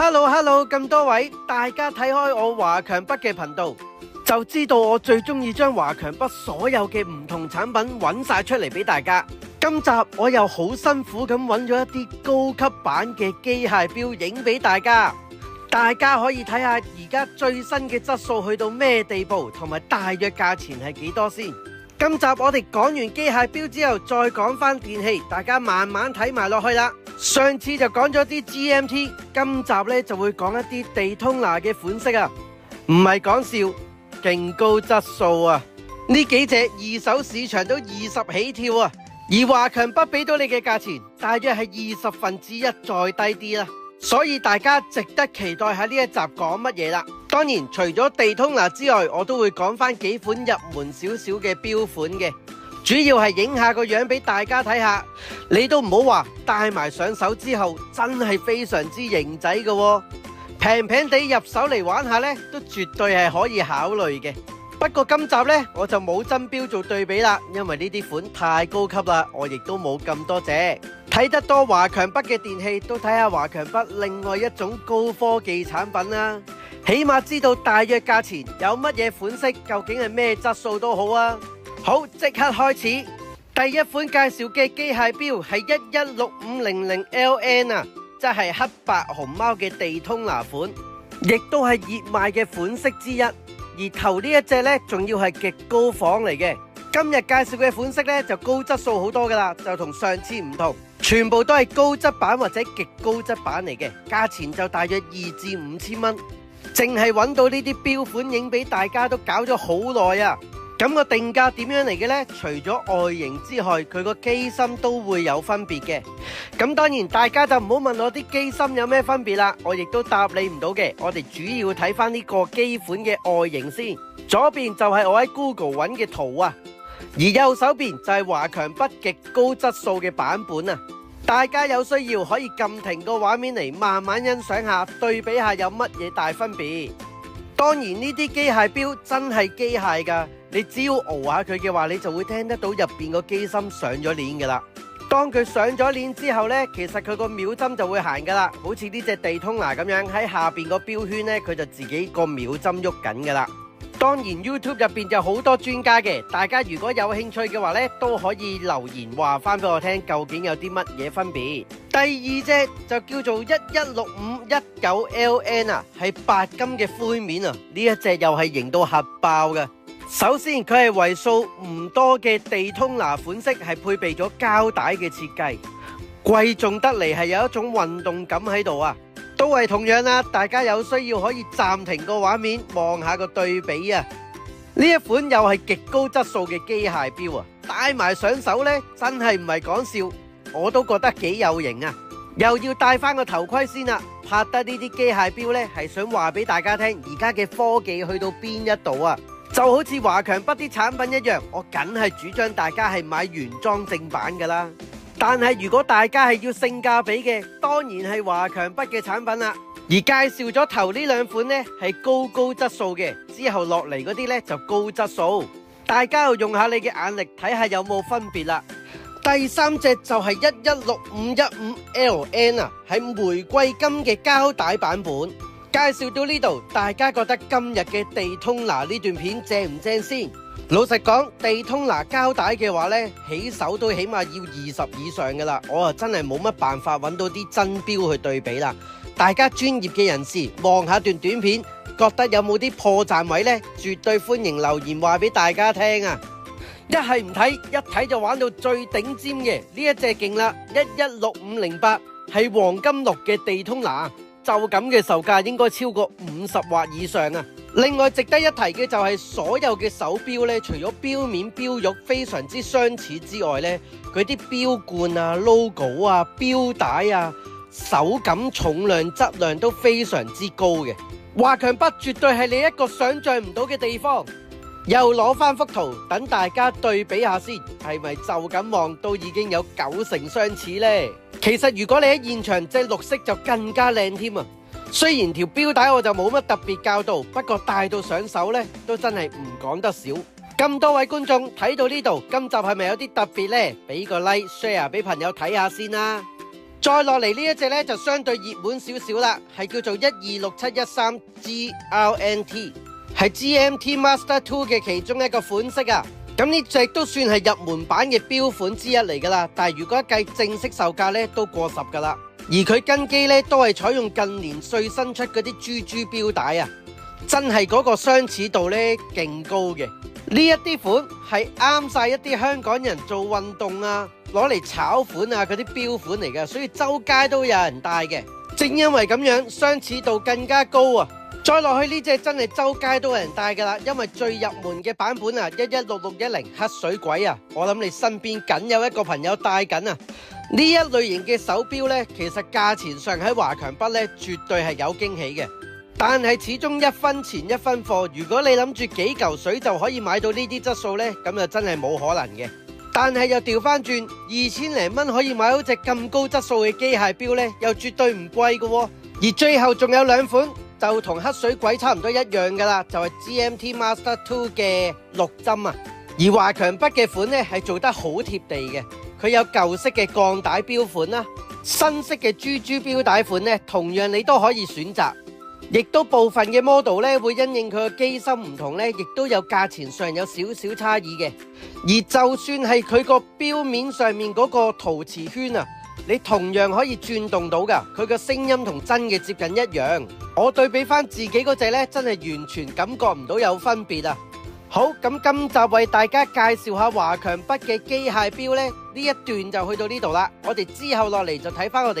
Hello，咁多位，大家睇開我華強北嘅頻道，就知道我最中意將華強北所有嘅唔同產品揾晒出嚟俾大家。今集我又好辛苦咁揾咗一啲高級版嘅機械錶影俾大家，大家可以睇下而家最新嘅質素去到咩地步，同埋大約價錢係幾多先。今集我哋講完機械錶之後，再講翻電器，大家慢慢睇埋落去啦。上次就講咗啲 GMT， 今集呢就會講一啲地通拿嘅款式啊，唔係講笑，勁高質素啊！呢幾隻二手市場都20起跳啊，而華強北俾到你嘅價錢大約係1/20再低啲啦，所以大家值得期待下呢一集講乜嘢啦。當然除咗地通拿之外，我都會講翻幾款入門少少嘅錶款嘅，主要係影下個樣俾大家睇下，你都唔好話戴埋上手之後真係非常之型仔嘅喎，平平地入手嚟玩下呢，都絕對係可以考慮嘅。不過今集呢，我就冇真錶做對比啦，因為呢啲款太高級啦，我亦都冇咁多隻。睇得多華強北嘅電器，都睇下華強北另外一種高科技產品啦，起碼知道大約價錢有乜嘢款式，究竟係咩質素都好啊。好，即刻開始。第一款介紹嘅機械錶係116500LN 啊，即係黑白熊貓嘅地通拿款，亦都係熱賣嘅款式之一。而頭呢一隻呢，仲要係極高仿嚟嘅。今日介紹嘅款式呢，就高質素好多噶啦，就同上次唔同，全部都係高質版或者極高質版嚟嘅，價錢就大約2至5千蚊。淨係揾到呢啲錶款影俾大家都搞咗好耐啊！咁個定價點樣嚟嘅呢？除咗外形之外，佢個機芯都會有分別嘅。咁當然大家就唔好問我啲機芯有咩分別啦，我亦都答你唔到嘅。我哋主要睇翻呢個機款嘅外形先。左邊就係我喺 Google 揾嘅圖啊，而右手邊就係華強北極高質素嘅版本啊。大家有需要可以撳停個畫面嚟慢慢欣賞下，對比下有乜嘢大分別。當然呢啲機械錶真係機械㗎，你只要熬下佢嘅話，你就會聽得到入邊個機芯上咗鏈㗎啦。當佢上咗鏈之後呢，其實佢個秒針就會行㗎啦，好似呢隻地通拿咁樣，喺下邊個錶圈呢，佢就自己個秒針喐緊㗎啦。當然 YouTube 入邊就好多專家嘅，大家如果有興趣嘅話呢，都可以留言話翻俾我聽，究竟有啲乜嘢分別。第二隻就叫做116519LN 啊，係白金嘅灰面啊，呢一隻又係型到核爆嘅。首先佢係為數唔多嘅地通拿款式，係配備咗膠帶嘅設計，貴重得嚟係有一種運動感喺度啊。都係同樣啦，大家有需要可以暫停個畫面望下個對比啊。呢一款又係極高質素嘅機械錶啊，戴埋上手呢，真係唔係講笑，我都覺得幾有型啊。又要戴翻個頭盔先啦，拍得呢啲機械錶呢，係想話俾大家聽，而家嘅科技去到邊一度啊。就好似華強北啲產品一樣，我梗係主張大家係買原裝正版噶啦。但係如果大家係要性價比嘅，當然係華強北嘅產品啦。而介紹咗頭呢兩款呢，係高質素嘅，之後落嚟嗰啲呢就高質素。大家要用下你嘅眼力睇下有冇分別啦。第三隻就係116515LN啊，係玫瑰金嘅膠帶版本。介紹到呢度，大家覺得今日嘅地通拿呢段片正唔正先？老實講，地通拿膠帶嘅話呢，起手都起碼要20以上噶啦，我啊真係冇乜辦法揾到啲真錶去對比啦。大家專業嘅人士望下段短片，覺得有冇啲破綻位呢？絕對歡迎留言話俾大家聽啊！一係唔睇，一睇就玩到最頂尖嘅呢一隻勁啦，116508係黃金綠嘅地通拿，就咁嘅售價應該超過50或以上啊！另外值得一提嘅就係所有嘅手錶呢，除咗錶面錶玉非常之相似之外呢，佢啲錶冠啊、logo 啊、錶帶啊，手感、重量、質量都非常之高嘅。華強北絕對係你一個想象唔到嘅地方。又攞翻幅圖等大家對比下先，係咪就咁望都已經有90%相似呢？其實如果你喺現場，隻綠色就更加靚添啊！雖然條錶帶我就冇乜特別教導，不過戴到上手呢，都真係唔講得少。咁多位觀眾睇到呢度，今集係咪有啲特別呢？俾個 like share 俾朋友睇下先啦。再落嚟呢一隻呢，就相對熱門少少啦，係叫做126713 GRNT， 係 GMT Master 2嘅其中一個款式啊。咁呢隻都算係入門版嘅標款之一嚟噶啦，但係如果一計正式售價呢，都過10噶啦。而佢跟機呢，都係採用近年最新出嗰啲珠珠錶帶啊，真係嗰個相似度呢，勁高嘅。呢一啲款係啱晒一啲香港人做運動啊，攞嚟炒款啊嗰啲錶款嚟嘅，所以周街都有人戴嘅。正因為咁樣，相似度更加高啊！再落去呢隻真係周街都有人戴噶啦，因為最入門嘅版本啊，116610黑水鬼啊，我諗你身邊梗有一個朋友戴緊啊！呢一類型嘅手錶呢，其實價錢上喺華強北呢，絕對係有驚喜嘅。但係始終一分錢一分貨，如果你諗住幾嚿水就可以買到呢啲質素呢，咁就真係冇可能嘅。但係又調翻轉，2000零蚊可以買到隻咁高質素嘅機械錶呢，又絕對唔貴嘅喎。而最後仲有2款，就同黑水鬼差唔多一樣噶啦，就係 GMT Master 2嘅6針啊。而華強北嘅款呢，係做得好貼地嘅，佢有舊式嘅鋼帶錶款啦，新式嘅珠珠錶帶款呢，同樣你都可以選擇。亦都部分嘅 model 咧，會因應佢嘅機芯唔同咧，亦都有價錢上有少少差異嘅。而就算係佢個錶面上面嗰個陶瓷圈啊，你同樣可以轉動到噶，佢個聲音同真嘅接近一樣。我對比翻自己嗰隻咧，真係完全感覺唔到有分別啊！好，咁今集為大家介紹下華強北嘅機械錶咧，呢一段就去到呢度啦。我哋之後落嚟就睇翻我哋